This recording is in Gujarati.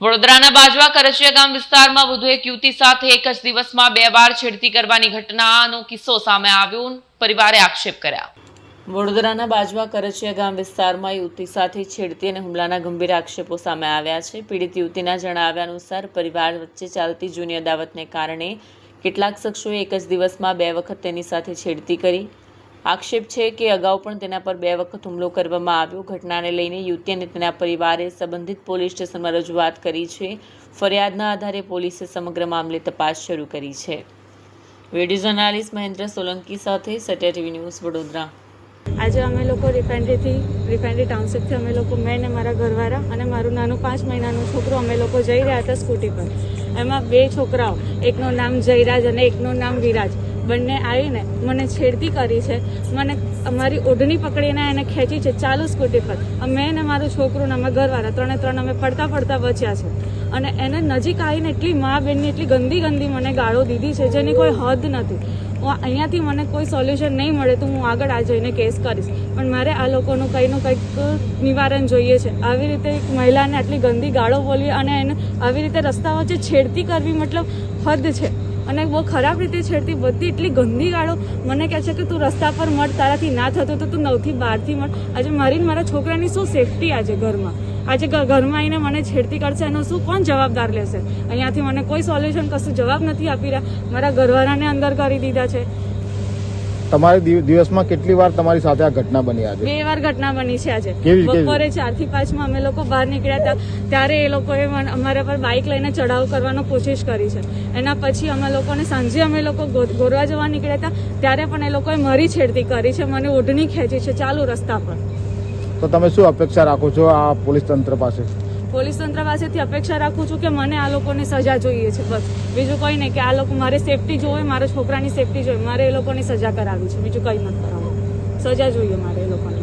વડોદરાના બાજવા કરચિયા ગામ વિસ્તારમાં વધુ એક યુવતી સાથે એક જ દિવસમાં 2 વાર છેડતી કરવાની ઘટનાનો કિસ્સો સામે આવ્યો. પરિવારે આક્ષેપ કર્યા. વડોદરાના બાજવા કરચિયા ગામ વિસ્તારમાં યુવતી સાથે છેડતી અને હુમલાના ગંભીર આક્ષેપો સામે આવ્યા છે. પીડિત યુવતીના જણાવ્યા અનુસાર પરિવાર વચ્ચે ચાલતી જૂની અદાવતને કારણે કેટલાક શખ્સોએ એક જ દિવસમાં 2 વખત તેની સાથે છેડતી કરી. આક્ષેપ છે કે અગાઉ પણ તેના પર 2 વખત હુમલો કરવામાં આવ્યો. ઘટનાને લઈને યુવતી અને તેના પરિવારે સંબંધિત પોલીસ સ્ટેશનમાં રજૂઆત કરી છે. ફરિયાદના આધારે પોલીસે સમગ્ર મામલે તપાસ શરૂ કરી છે. વિડીયો જર્નાલિસ્ટ મહેન્દ્ર સોલંકી સાથે સત્ય ટીવી ન્યૂઝ વડોદરા. આજે અમે લોકો રિફાઇનરી ટાઉનશીપથી અમે લોકો મેં ને મારા ઘરવાળા અને મારું નાનું 5 મહિનાનું છોકરું અમે લોકો જઈ રહ્યા હતા સ્કૂટી પર. એમાં 2 છોકરાઓ, એકનું નામ જયરાજ અને એકનું નામ વિરાજ, બંને આવીને મને છેડતી કરી છે. મને અમારી ઓઢણી પકડીને એને ખેંચી છે ચાલુ સ્કૂટી પર. મેં ને મારું છોકરું ને અમે ઘરવાળા ત્રણે અમે પડતા બચ્યા છે. અને એને નજીક આવીને એટલી મા બહેનની એટલી ગંદી મને ગાળો દીધી છે જેની કોઈ હદ નથી. અહીંયાથી મને કોઈ સોલ્યુશન નહીં મળે તો હું આગળ આ જઈને કેસ કરીશ, પણ મારે આ લોકોનું કંઈક નિવારણ જોઈએ છે. આવી રીતે એક મહિલાને આટલી ગંદી ગાળો બોલવી અને એને આવી રીતે રસ્તા વચ્ચે છેડતી કરવી મતલબ હદ છે. અને બહુ ખરાબ રીતે છેડતી, બધી એટલી ગંદી ગાળો. મને કહે છે કે તું રસ્તા પર મળ, તારાથી ના થતું તો તું 9 થી 12 થી મળ. આજે મારા છોકરાની શું સેફટી? આજે ઘરમાં આવીને મને છેડતી કરશે એનો શું કોણ જવાબદાર લેશે? અહીંયાથી મને કોઈ સોલ્યુશન કશું જવાબ નથી આપી રહ્યા. મારા ઘરવાળાને અંદર કરી દીધા છે. તમારે દિવસમાં કેટલી વાર તમારી સાથે આ ઘટના બની? આજે 2 વાર ઘટના બની છે. આજે બપોરે બપોરે 4 થી 5 માં અમે લોકો બહાર નીકળ્યા હતા ત્યારે એ લોકોએ અમારા પર બાઇક લઈને ચડાવ કરવાનો કોશિશ કરી છે. એના પછી અમે લોકોને સાંજે અમે લોકો ગોરવા જવા નીકળ્યા હતા ત્યારે પણ એ લોકોએ મારી છેડતી કરી છે, મને ઓઢણી ખેંચી છે ચાલુ રસ્તા પર. તો તમે શું અપેક્ષા રાખો છો આ પોલીસ તંત્ર પાસે? પોલીસ તંત્ર પાસેથી અપેક્ષા રાખું છું કે મને આ લોકોને સજા જોઈએ છે, બસ. બીજું કંઈ નહીં, કે આ લોકો મારે સેફટી જોઈએ, મારા છોકરાની સેફટી જોઈએ, મારે એ લોકોની સજા કરાવી છે, બીજું કંઈ નથી કરાવવું. સજા જોઈએ મારે એ લોકોને.